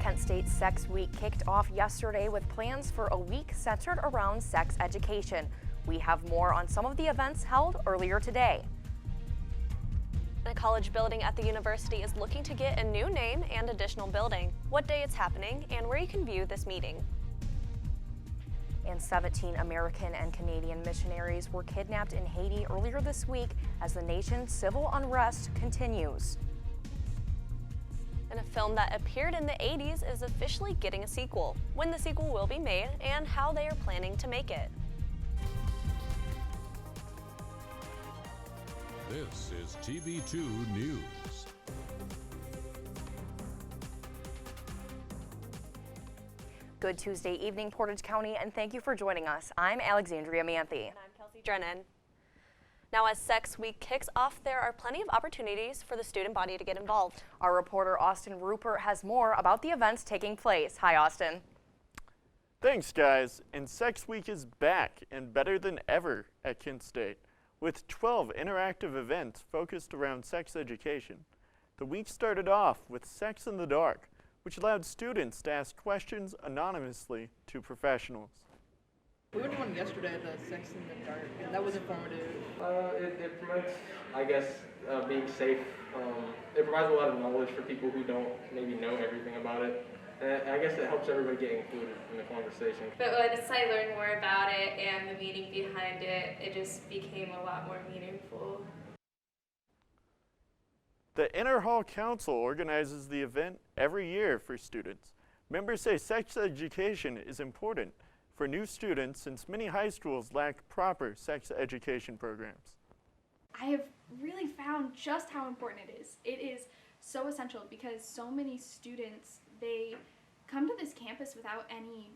Kent State Sex Week kicked off yesterday with plans for a week centered around sex education. We have more on some of the events held earlier today. A college building at the university is looking to get a new name and additional building, what day it's happening, and where you can view this meeting. And 17 American and Canadian missionaries were kidnapped in Haiti earlier this week as the nation's civil unrest continues. And a film that appeared in the 80s is officially getting a sequel, when the sequel will be made, and how they are planning to make it. This is TV2 News. Good Tuesday evening, Portage County, and thank you for joining us. I'm Alexandria Manthey. And I'm Kelsey. Drennen. Now, as Sex Week kicks off, there are plenty of opportunities for the student body to get involved. Our reporter Austin Rupert has more about the events taking place. Hi, Austin. Thanks, guys. And Sex Week is back and better than ever at Kent State, with 12 interactive events focused around sex education. The week started off with Sex in the Dark, which allowed students to ask questions anonymously to professionals. We went to one yesterday, the Sex in the Dark, and that was informative. It promotes, I guess, being safe. It provides a lot of knowledge for people who don't maybe know everything about it. And I guess it helps everybody get included in the conversation. But once I learned more about it and the meaning behind it, it just became a lot more meaningful. The Inner Hall Council organizes the event every year for students. Members say sex education is important for new students since many high schools lack proper sex education programs. I have really found just how important it is. It is so essential because so many students, they come to this campus without any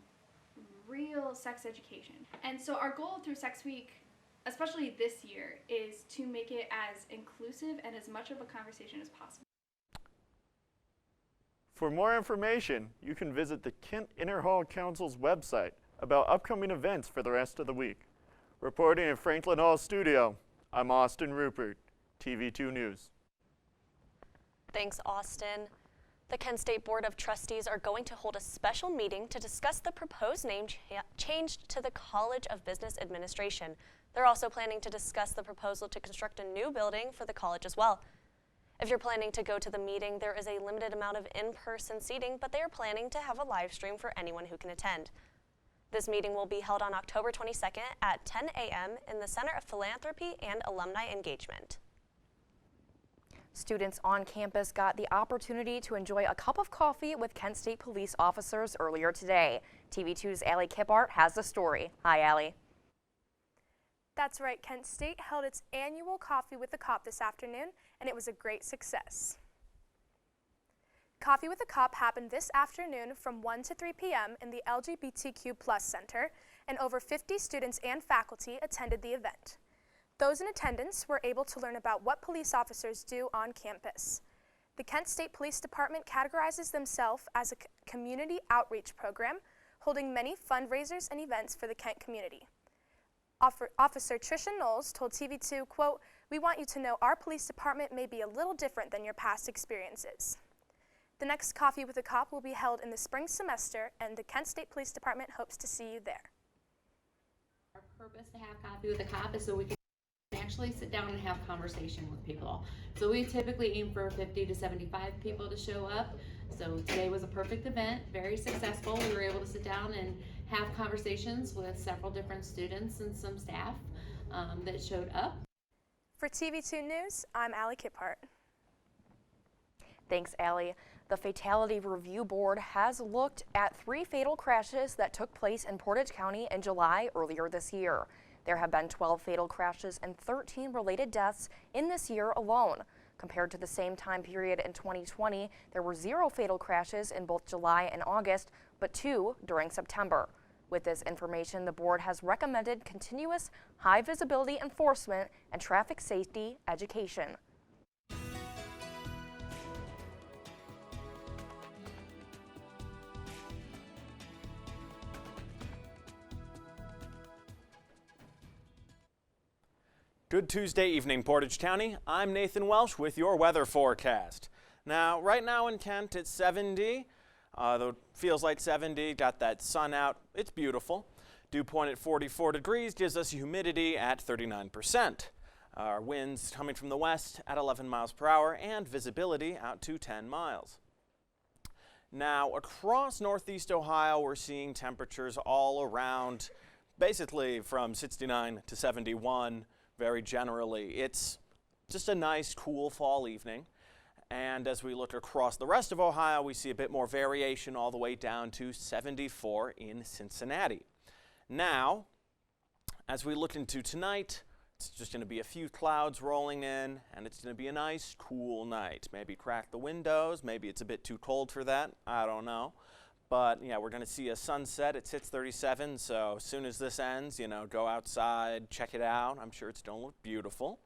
real sex education. And so our goal through Sex Week, especially this year, is to make it as inclusive and as much of a conversation as possible. For more information, you can visit the Kent Inner Hall Council's website about upcoming events for the rest of the week. Reporting in Franklin Hall Studio, I'm Austin Rupert, TV2 News. Thanks, Austin. The Kent State Board of Trustees are going to hold a special meeting to discuss the proposed name change to the College of Business Administration. They're also planning to discuss the proposal to construct a new building for the college as well. If you're planning to go to the meeting, there is a limited amount of in-person seating, but they are planning to have a live stream for anyone who can attend. This meeting will be held on October 22nd at 10 a.m. in the Center of Philanthropy and Alumni Engagement. Students on campus got the opportunity to enjoy a cup of coffee with Kent State police officers earlier today. TV2's Kiphart has the story. Hi, Allie. That's right, Kent State held its annual Coffee with a Cop this afternoon, and it was a great success. Coffee with a Cop happened this afternoon from 1 to 3 p.m. in the LGBTQ+ Center, and over 50 students and faculty attended the event. Those in attendance were able to learn about what police officers do on campus. The Kent State Police Department categorizes themselves as a community outreach program, holding many fundraisers and events for the Kent community. Officer Tricia Knowles told TV2, quote, "We want you to know our police department may be a little different than your past experiences." The next Coffee with a Cop will be held in the spring semester, and the Kent State Police Department hopes to see you there. Our purpose to have Coffee with a Cop is so we can actually sit down and have conversation with people. So we typically aim for 50 to 75 people to show up. So today was a perfect event, very successful. We were able to sit down and have conversations with several different students and some staff that showed up. For TV2 News, I'm Kiphart. Thanks, Allie. The Fatality Review Board has looked at 3 fatal crashes that took place in Portage County in July earlier this year. There have been 12 fatal crashes and 13 related deaths in this year alone. Compared to the same time period in 2020, there were 0 fatal crashes in both July and August, but 2 during September. With this information, the board has recommended continuous high visibility enforcement and traffic safety education. Good Tuesday evening, Portage County. I'm Nathan Welsh with your weather forecast. Now, right now in Kent, it's 70. Though it feels like 70, got that sun out, it's beautiful. Dew point at 44 degrees gives us humidity at 39%. Our winds coming from the west at 11 miles per hour and visibility out to 10 miles. Now, across northeast Ohio, we're seeing temperatures all around, basically from 69 to 71, very generally. It's just a nice, cool fall evening. And as we look across the rest of Ohio, we see a bit more variation all the way down to 74 in Cincinnati. Now, as we look into tonight, it's just going to be a few clouds rolling in, and it's going to be a nice, cool night. Maybe crack the windows. Maybe it's a bit too cold for that. I don't know. But, yeah, we're going to see a sunset at 6:37, so as soon as this ends, go outside, check it out. I'm sure it's going to look beautiful.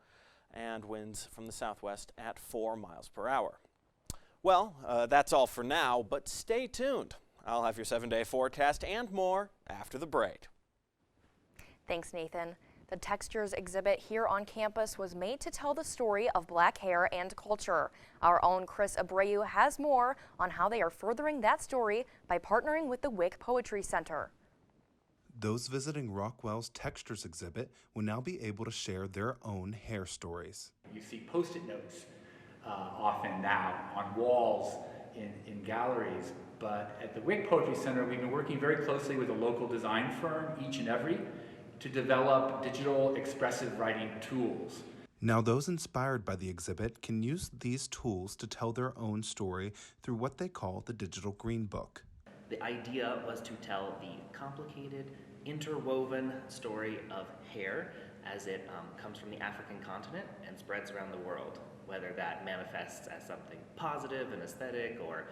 And winds from the southwest at 4 miles per hour. Well, that's all for now, but stay tuned. I'll have your 7-day forecast and more after the break. Thanks, Nathan. The Textures exhibit here on campus was made to tell the story of Black hair and culture. Our own Chris Abreu has more on how they are furthering that story by partnering with the Wick Poetry Center. Those visiting Rockwell's Textures exhibit will now be able to share their own hair stories. You see Post-it notes often now on walls in galleries, but at the Wick Poetry Center, we've been working very closely with a local design firm, Each and Every, to develop digital expressive writing tools. Now those inspired by the exhibit can use these tools to tell their own story through what they call the Digital Green Book. The idea was to tell the complicated, interwoven story of hair as it comes from the African continent and spreads around the world, whether that manifests as something positive and aesthetic or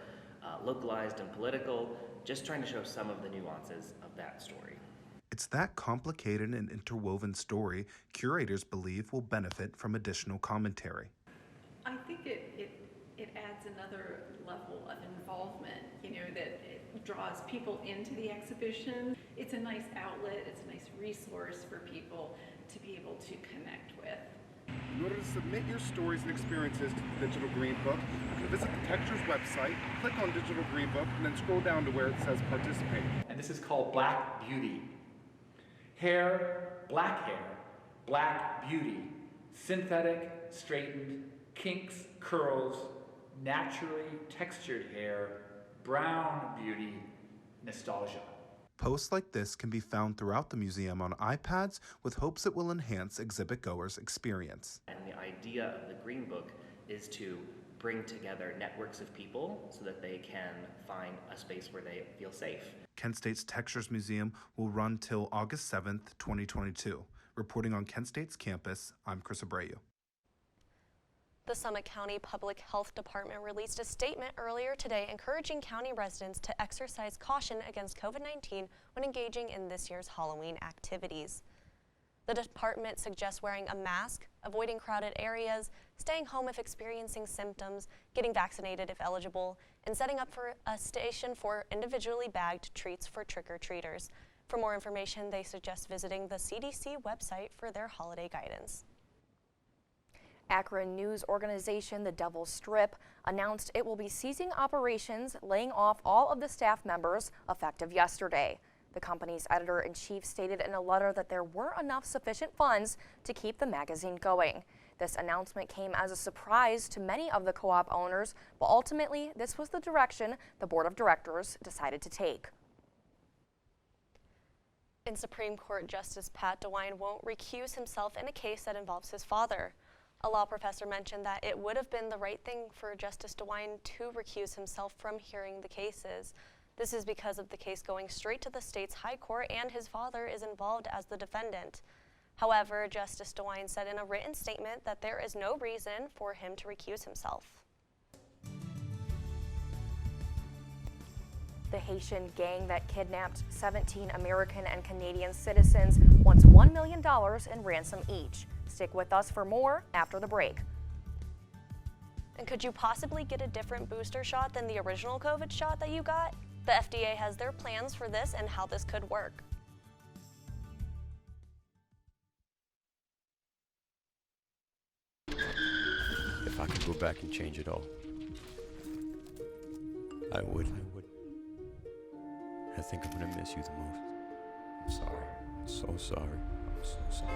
localized and political, just trying to show some of the nuances of that story. It's that complicated and interwoven story curators believe will benefit from additional commentary. I think it adds another level of involvement, that it draws people into the exhibition. It's a nice outlet, it's a nice resource for people to be able to connect with. In order to submit your stories and experiences to the Digital Green Book, you can visit the Textures website, click on Digital Green Book, and then scroll down to where it says Participate. And this is called Black Beauty. Hair, black beauty, synthetic, straightened, kinks, curls, naturally textured hair, brown beauty, nostalgia. Posts like this can be found throughout the museum on iPads with hopes it will enhance exhibit goers' experience. And the idea of the Green Book is to bring together networks of people so that they can find a space where they feel safe. Kent State's Textures Museum will run till August 7th, 2022. Reporting on Kent State's campus, I'm Chris Abreu. The Summit County Public Health Department released a statement earlier today encouraging county residents to exercise caution against COVID-19 when engaging in this year's Halloween activities. The department suggests wearing a mask, avoiding crowded areas, staying home if experiencing symptoms, getting vaccinated if eligible, and setting up for a station for individually bagged treats for trick-or-treaters. For more information, they suggest visiting the CDC website for their holiday guidance. Akron news organization The Devil's Strip announced it will be ceasing operations, laying off all of the staff members effective yesterday. The company's editor-in-chief stated in a letter that there were enough sufficient funds to keep the magazine going. This announcement came as a surprise to many of the co-op owners, but ultimately this was the direction the board of directors decided to take. And Supreme Court Justice Pat DeWine won't recuse himself in a case that involves his father. A law professor mentioned that it would have been the right thing for Justice DeWine to recuse himself from hearing the cases. This is because of the case going straight to the state's high court and his father is involved as the defendant. However, Justice DeWine said in a written statement that there is no reason for him to recuse himself. The Haitian gang that kidnapped 17 American and Canadian citizens wants $1 million in ransom each. Stick with us for more after the break. And could you possibly get a different booster shot than the original COVID shot that you got? The FDA has their plans for this and how this could work. If I could go back and change it all, I would. I think I'm gonna miss you the most. I'm sorry. I'm so sorry. I'm so sorry.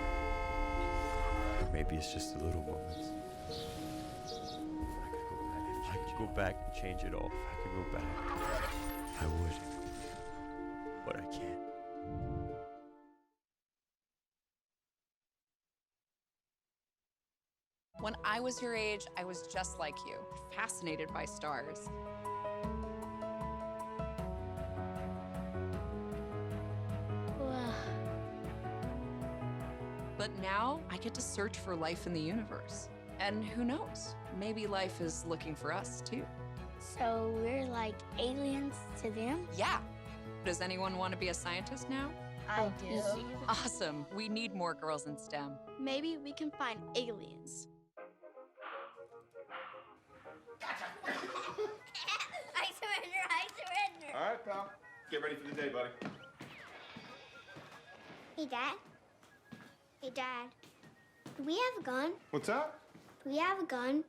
Or maybe it's just the little moments. If I could go back and change it all, if I could go back, I would. But I can't. When I was your age, I was just like you, fascinated by stars. But now I get to search for life in the universe. And who knows, maybe life is looking for us too. So we're like aliens to them? Yeah. Does anyone want to be a scientist now? I do. Awesome. We need more girls in STEM. Maybe we can find aliens. I surrender. All right, pal. Get ready for the day, buddy. Hey, Dad. Hey, Dad. Do we have a gun? What's up? Do we have a gun?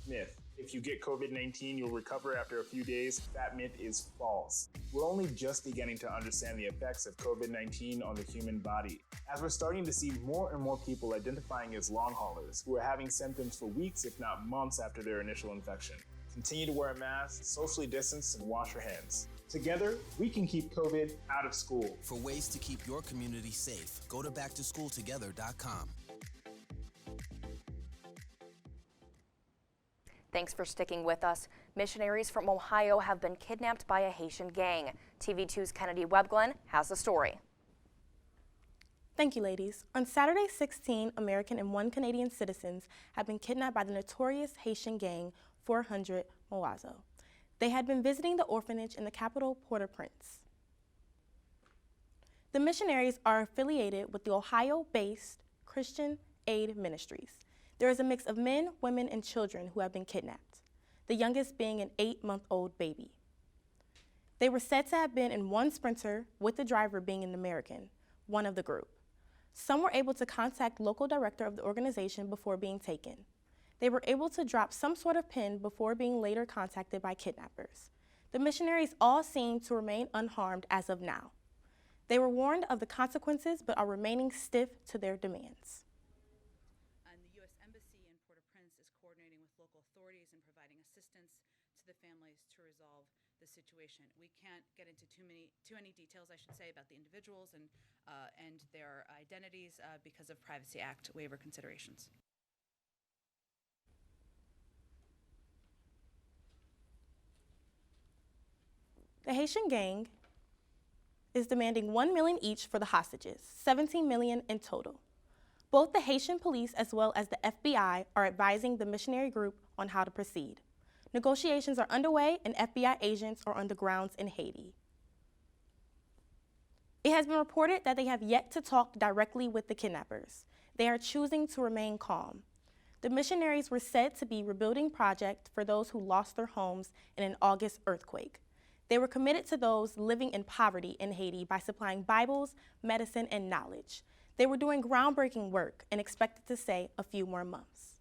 Myth. If you get COVID-19, you'll recover after a few days. That myth is false. We're only just beginning to understand the effects of COVID-19 on the human body, as we're starting to see more and more people identifying as long haulers who are having symptoms for weeks, if not months after their initial infection. Continue to wear a mask, socially distance, and wash your hands. Together, we can keep COVID out of school. For ways to keep your community safe, go to backtoschooltogether.com. Thanks for sticking with us. Missionaries from Ohio have been kidnapped by a Haitian gang. TV2's Kennedy Webb-Glenn has the story. Thank you, ladies. On Saturday, 16 American and 1 Canadian citizens have been kidnapped by the notorious Haitian gang 400 Moazo. They had been visiting the orphanage in the capital, Port-au-Prince. The missionaries are affiliated with the Ohio-based Christian Aid Ministries. There is a mix of men, women, and children who have been kidnapped, the youngest being an 8-month-old baby. They were said to have been in one Sprinter, with the driver being an American, one of the group. Some were able to contact local director of the organization before being taken. They were able to drop some sort of pin before being later contacted by kidnappers. The missionaries all seem to remain unharmed as of now. They were warned of the consequences but are remaining stiff to their demands. Authorities and providing assistance to the families to resolve the situation. We can't get into too many details, I should say, about the individuals and their identities because of Privacy Act waiver considerations. The Haitian gang is demanding $1 million each for the hostages, $17 million in total. Both the Haitian police as well as the FBI are advising the missionary group on how to proceed. Negotiations are underway and FBI agents are on the grounds in Haiti. It has been reported that they have yet to talk directly with the kidnappers. They are choosing to remain calm. The missionaries were said to be rebuilding project for those who lost their homes in an August earthquake. They were committed to those living in poverty in Haiti by supplying Bibles, medicine, and knowledge. They were doing groundbreaking work and expected to stay a few more months.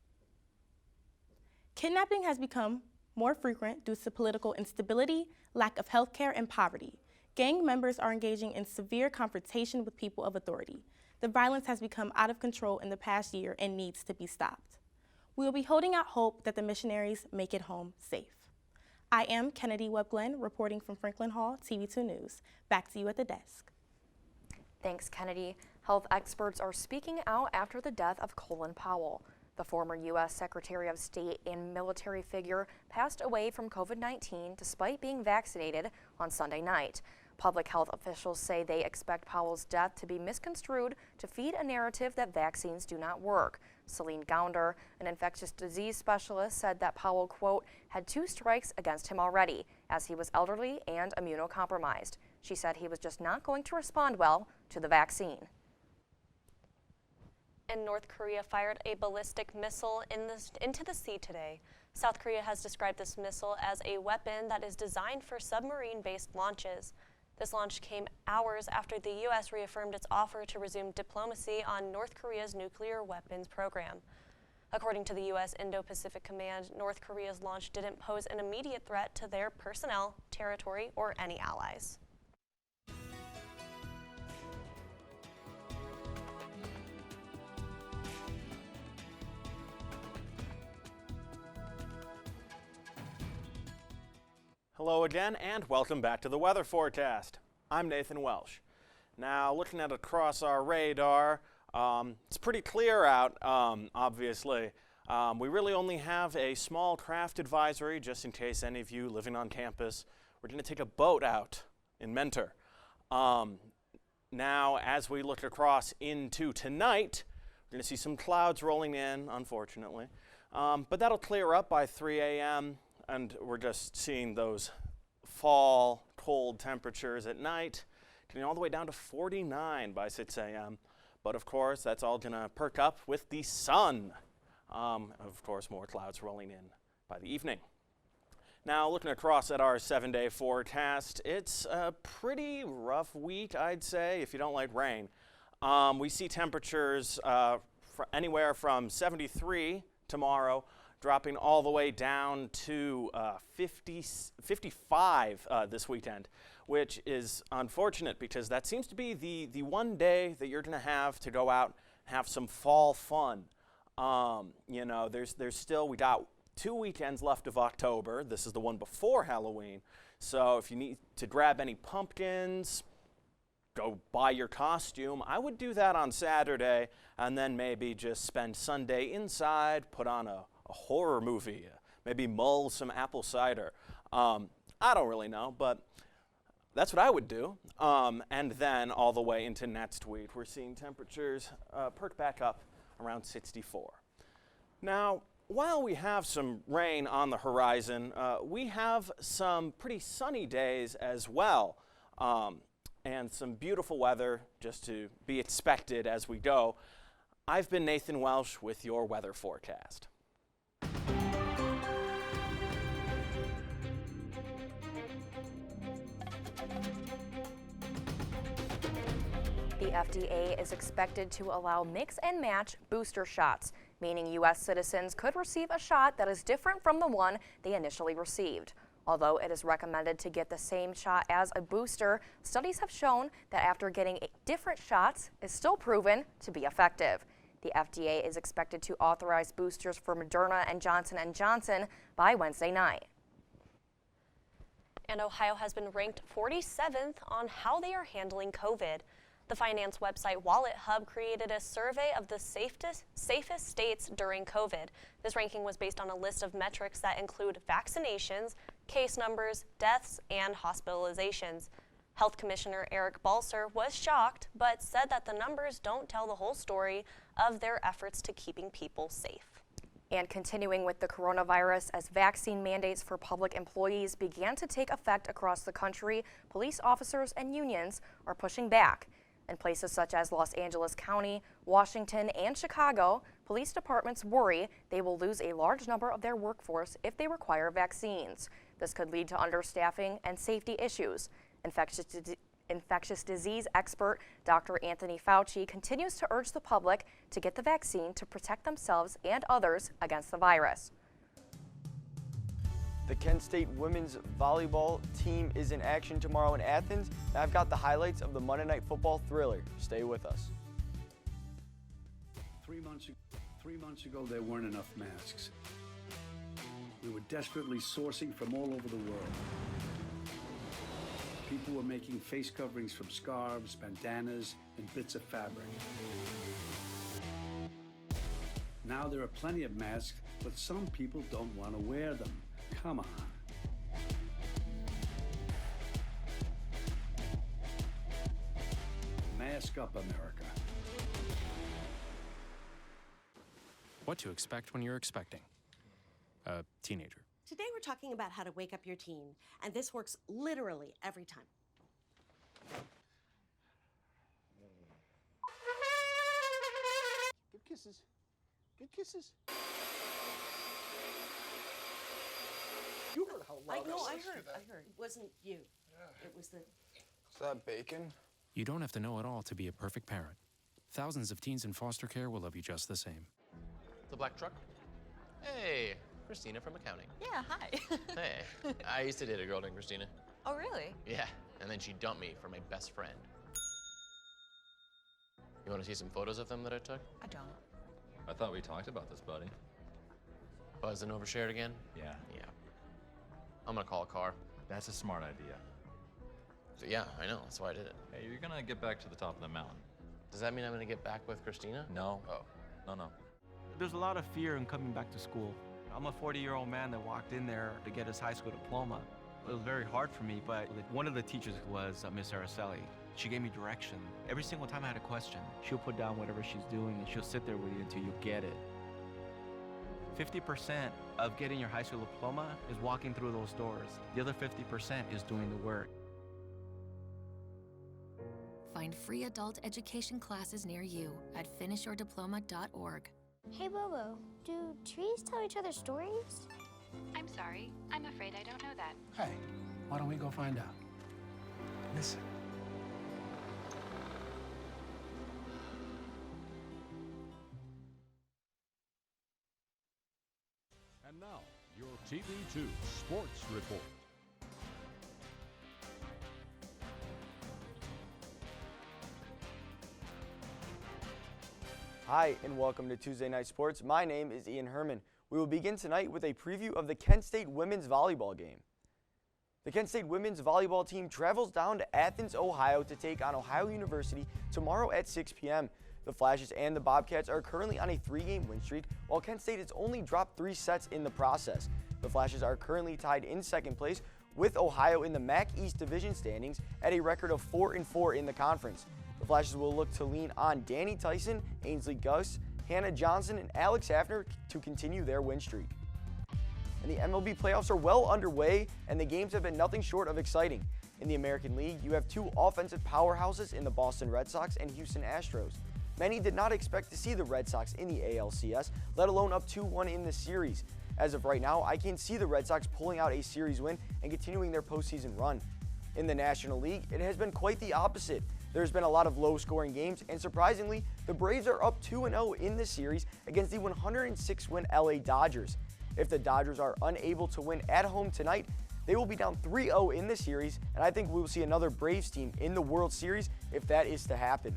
Kidnapping has become more frequent due to political instability, lack of health care, and poverty. Gang members are engaging in severe confrontation with people of authority. The violence has become out of control in the past year and needs to be stopped. We will be holding out hope that the missionaries make it home safe. I am Kennedy Webb-Glenn, reporting from Franklin Hall, TV2 News. Back to you at the desk. Thanks, Kennedy. Health experts are speaking out after the death of Colin Powell. The former U.S. Secretary of State and military figure passed away from COVID-19 despite being vaccinated on Sunday night. Public health officials say they expect Powell's death to be misconstrued to feed a narrative that vaccines do not work. Celine Gounder, an infectious disease specialist, said that Powell, quote, had 2 strikes against him already, as he was elderly and immunocompromised. She said he was just not going to respond well to the vaccine. And North Korea fired a ballistic missile into the sea today. South Korea has described this missile as a weapon that is designed for submarine-based launches. This launch came hours after the U.S. reaffirmed its offer to resume diplomacy on North Korea's nuclear weapons program. According to the U.S. Indo-Pacific Command, North Korea's launch didn't pose an immediate threat to their personnel, territory, or any allies. Hello again and welcome back to the weather forecast. I'm Nathan Welsh. Now looking at across our radar, it's pretty clear out, obviously. We really only have a small craft advisory just in case any of you living on campus. We're going to take a boat out in Mentor. Now as we look across into tonight, we're going to see some clouds rolling in, unfortunately. But that'll clear up by 3 a.m. and we're just seeing those fall cold temperatures at night, getting all the way down to 49 by 6 a.m. But of course, that's all going to perk up with the sun. Of course, more clouds rolling in by the evening. Now, looking across at our 7-day forecast, it's a pretty rough week, I'd say, if you don't like rain. We see temperatures anywhere from 73 tomorrow, dropping all the way down to 55 this weekend, which is unfortunate because that seems to be the one day that you're going to have to go out and have some fall fun. You know, there's still, we got 2 weekends left of October. This is the one before Halloween. So if you need to grab any pumpkins, go buy your costume. I would do that on Saturday and then maybe just spend Sunday inside, put on a horror movie, maybe mull some apple cider. I don't really know, but that's what I would do. And then all the way into next week, we're seeing temperatures perk back up around 64. Now, while we have some rain on the horizon, we have some pretty sunny days as well, and some beautiful weather just to be expected as we go. I've been Nathan Welsh with your weather forecast. The FDA is expected to allow mix and match booster shots, meaning U.S. citizens could receive a shot that is different from the one they initially received. Although it is recommended to get the same shot as a booster, studies have shown that after getting different shots is still proven to be effective. The FDA is expected to authorize boosters for Moderna and Johnson & Johnson by Wednesday night. And Ohio has been ranked 47th on how they are handling COVID. The finance website Wallet Hub created a survey of the safest states during COVID. This ranking was based on a list of metrics that include vaccinations, case numbers, deaths, and hospitalizations. Health Commissioner Eric Balser was shocked, but said that the numbers don't tell the whole story of their efforts to keeping people safe. And continuing with the coronavirus, as vaccine mandates for public employees began to take effect across the country, police officers and unions are pushing back. In places such as Los Angeles County, Washington, and Chicago, police departments worry they will lose a large number of their workforce if they require vaccines. This could lead to understaffing and safety issues. Infectious disease expert Dr. Anthony Fauci continues to urge the public to get the vaccine to protect themselves and others against the virus. The Kent State women's volleyball team is in action tomorrow in Athens. And I've got the highlights of the Monday Night Football thriller. Stay with us. 3 months ago, there weren't enough masks. We were desperately sourcing from all over the world. People were making face coverings from scarves, bandanas, and bits of fabric. Now there are plenty of masks, but some people don't want to wear them. Come on. Mask up, America. What to expect when you're expecting a teenager. Today we're talking about how to wake up your teen, and this works literally every time. Good kisses. Good kisses. You heard how loud I know, was. I heard. It wasn't you. It was the that bacon? You don't have to know it all to be a perfect parent. Thousands of teens in foster care will love you just the same. The black truck? Hey, Christina from accounting. Yeah, hi. Hey, I used to date a girl named Christina. Oh, really? Yeah, and then she dumped me for my best friend. You want to see some photos of them that I took? I don't. I thought we talked about this, buddy. Buzzed and overshared again? Yeah. Yeah. I'm gonna call a car. That's a smart idea. So, yeah, I know, that's why I did it. Hey, you're gonna get back to the top of the mountain. Does that mean I'm gonna get back with Christina? No. Oh. No. There's a lot of fear in coming back to school. I'm a 40-year-old man that walked in there to get his high school diploma. It was very hard for me, but one of the teachers was Miss Araceli. She gave me direction. Every single time I had a question, she'll put down whatever she's doing and she'll sit there with you until you get it. 50% of getting your high school diploma is walking through those doors. The other 50% is doing the work. Find free adult education classes near you at finishyourdiploma.org. Hey, Bobo, do trees tell each other stories? I'm sorry. I'm afraid I don't know that. Hey, why don't we go find out? Listen. And now, your TV2 Sports Report. Hi, and welcome to Tuesday Night Sports. My name is Ian Herrmann. We will begin tonight with a preview of the Kent State women's volleyball game. The Kent State women's volleyball team travels down to Athens, Ohio to take on Ohio University tomorrow at 6 p.m. The Flashes and the Bobcats are currently on a 3-game win streak, while Kent State has only dropped 3 sets in the process. The Flashes are currently tied in second place with Ohio in the MAC East Division standings at a record of 4-4 in the conference. The Flashes will look to lean on Danny Tyson, Ainsley Gus, Hannah Johnson, and Alex Hafner to continue their win streak. And the MLB playoffs are well underway, and the games have been nothing short of exciting. In the American League, you have 2 offensive powerhouses in the Boston Red Sox and Houston Astros. Many did not expect to see the Red Sox in the ALCS, let alone up 2-1 in the series. As of right now, I can see the Red Sox pulling out a series win and continuing their postseason run. In the National League, it has been quite the opposite. There's been a lot of low-scoring games, and surprisingly, the Braves are up 2-0 in the series against the 106-win LA Dodgers. If the Dodgers are unable to win at home tonight, they will be down 3-0 in the series, and I think we will see another Braves team in the World Series if that is to happen.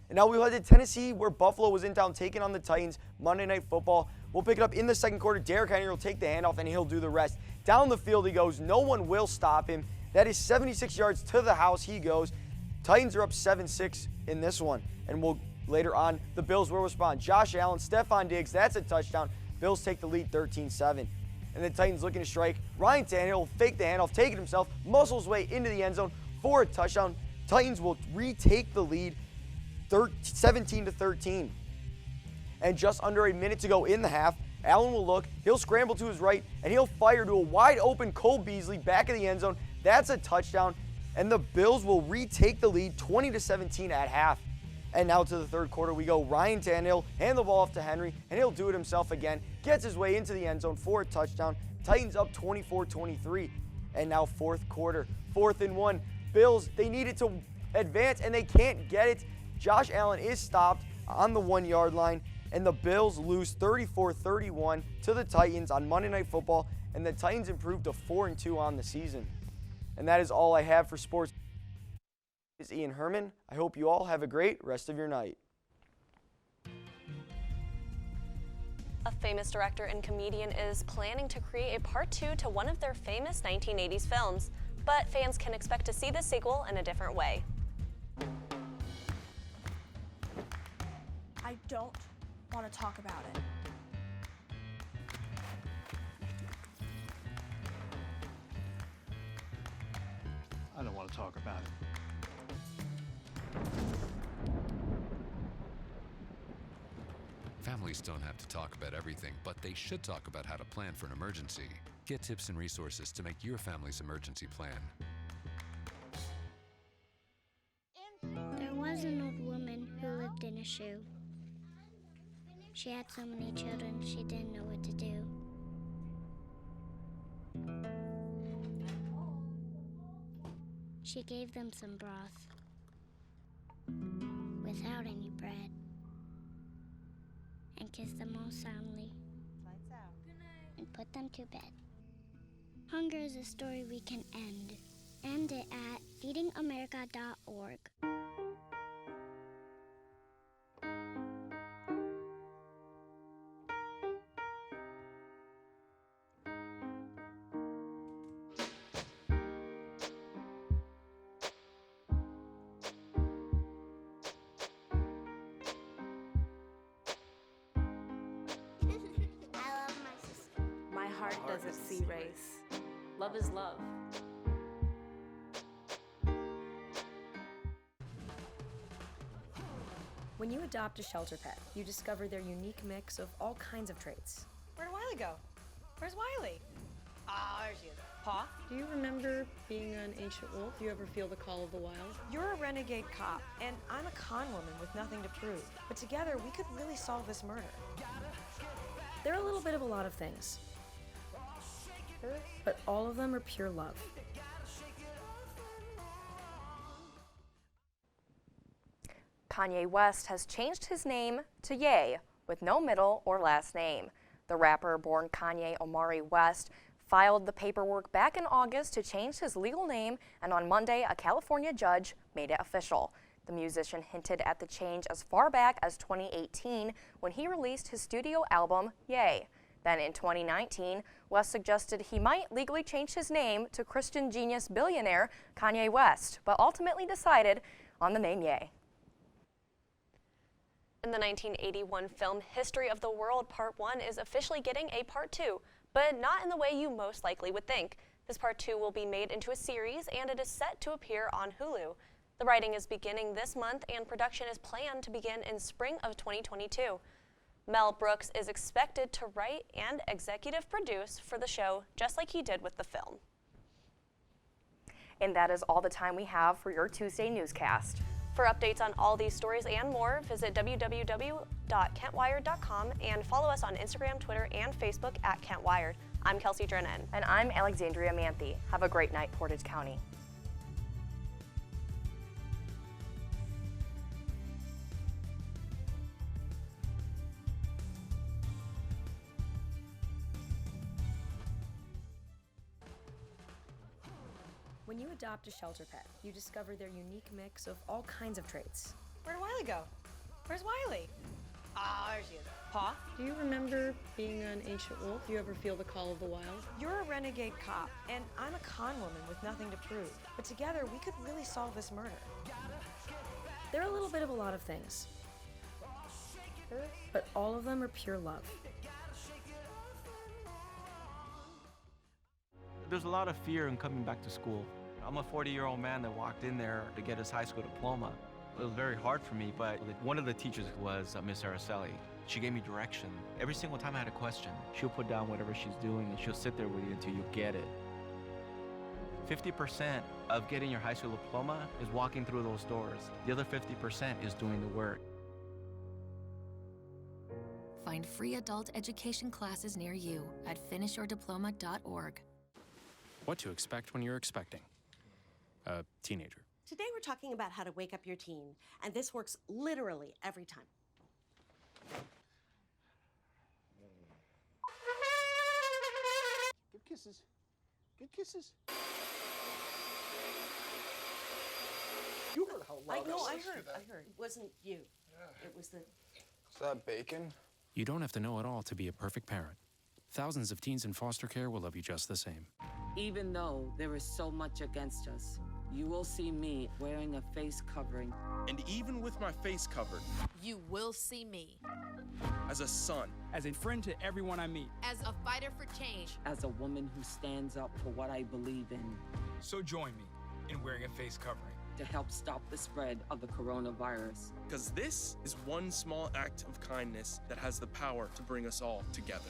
And now we'll head to Tennessee, where Buffalo was in town taking on the Titans Monday Night Football. We'll pick it up in the second quarter. Derrick Henry will take the handoff, and he'll do the rest. Down the field he goes. No one will stop him. That is 76 yards to the house he goes. Titans are up 7-6 in this one. And later on, the Bills will respond. Josh Allen, Stephon Diggs, that's a touchdown. Bills take the lead 13-7. And the Titans looking to strike. Ryan Tannehill will fake the handoff, take it himself, muscles way into the end zone for a touchdown. Titans will retake the lead 17-13. And just under a minute to go in the half, Allen will look, he'll scramble to his right, and he'll fire to a wide open Cole Beasley back of the end zone. That's a touchdown, and the Bills will retake the lead 20-17 at half. And now to the third quarter we go. Ryan Tannehill hand the ball off to Henry, and he'll do it himself again. Gets his way into the end zone for a touchdown. Titans up 24-23. And now fourth quarter, 4th and 1. Bills, they need it to advance, and they can't get it. Josh Allen is stopped on the 1-yard line, and the Bills lose 34-31 to the Titans on Monday Night Football, and the Titans improved to 4-2 on the season. And that is all I have for sports. This is Ian Herrmann. I hope you all have a great rest of your night. A famous director and comedian is planning to create a part 2 to one of their famous 1980s films, but fans can expect to see the sequel in a different way. I don't want to talk about it. I don't want to talk about it. Families don't have to talk about everything, but they should talk about how to plan for an emergency. Get tips and resources to make your family's emergency plan. There was an old woman who lived in a shoe. She had so many children, she didn't know what to do. She gave them some broth without any bread and kissed them all soundly and put them to bed. Hunger is a story we can end. End it at feedingamerica.org. My heart doesn't see race. Love is love. When you adopt a shelter pet, you discover their unique mix of all kinds of traits. Where'd Wiley go? Where's Wiley? Ah, there she is. Paw? Do you remember being an ancient wolf? Do you ever feel the call of the wild? You're a renegade cop, and I'm a con woman with nothing to prove. But together, we could really solve this murder. They're a little bit of a lot of things, but all of them are pure love. Kanye West has changed his name to Ye, with no middle or last name. The rapper, born Kanye Omari West, filed the paperwork back in August to change his legal name, and on Monday, a California judge made it official. The musician hinted at the change as far back as 2018 when he released his studio album, Ye. Then in 2019, West suggested he might legally change his name to Christian genius billionaire Kanye West, but ultimately decided on the name Ye. And the 1981 film History of the World Part 1 is officially getting a Part 2, but not in the way you most likely would think. This Part 2 will be made into a series, and it is set to appear on Hulu. The writing is beginning this month, and production is planned to begin in spring of 2022. Mel Brooks is expected to write and executive produce for the show, just like he did with the film. And that is all the time we have for your Tuesday newscast. For updates on all these stories and more, visit www.kentwired.com and follow us on Instagram, Twitter, and Facebook at Kent Wired. I'm Kelsey Drennen. And I'm Alexandria Manthey. Have a great night, Portage County. When you adopt a shelter pet, you discover their unique mix of all kinds of traits. Where'd Wiley go? Where's Wiley? Ah, there she is. Paw? Do you remember being an ancient wolf? Do you ever feel the call of the wild? You're a renegade cop, and I'm a con woman with nothing to prove. But together, we could really solve this murder. They're a little bit of a lot of things, but all of them are pure love. There's a lot of fear in coming back to school. I'm a 40-year-old man that walked in there to get his high school diploma. It was very hard for me, but one of the teachers was Miss Araceli. She gave me direction. Every single time I had a question, she'll put down whatever she's doing and she'll sit there with you until you get it. 50% of getting your high school diploma is walking through those doors. The other 50% is doing the work. Find free adult education classes near you at finishyourdiploma.org. What to expect when you're expecting a teenager. Today we're talking about how to wake up your teen, and this works literally every time. Good kisses. Good kisses. You heard how loud I heard. It wasn't you. It was the... Is that bacon? You don't have to know it all to be a perfect parent. Thousands of teens in foster care will love you just the same. Even though there is so much against us, you will see me wearing a face covering. And even with my face covered, you will see me. As a son. As a friend to everyone I meet. As a fighter for change. As a woman who stands up for what I believe in. So join me in wearing a face covering. To help stop the spread of the coronavirus. Because this is one small act of kindness that has the power to bring us all together.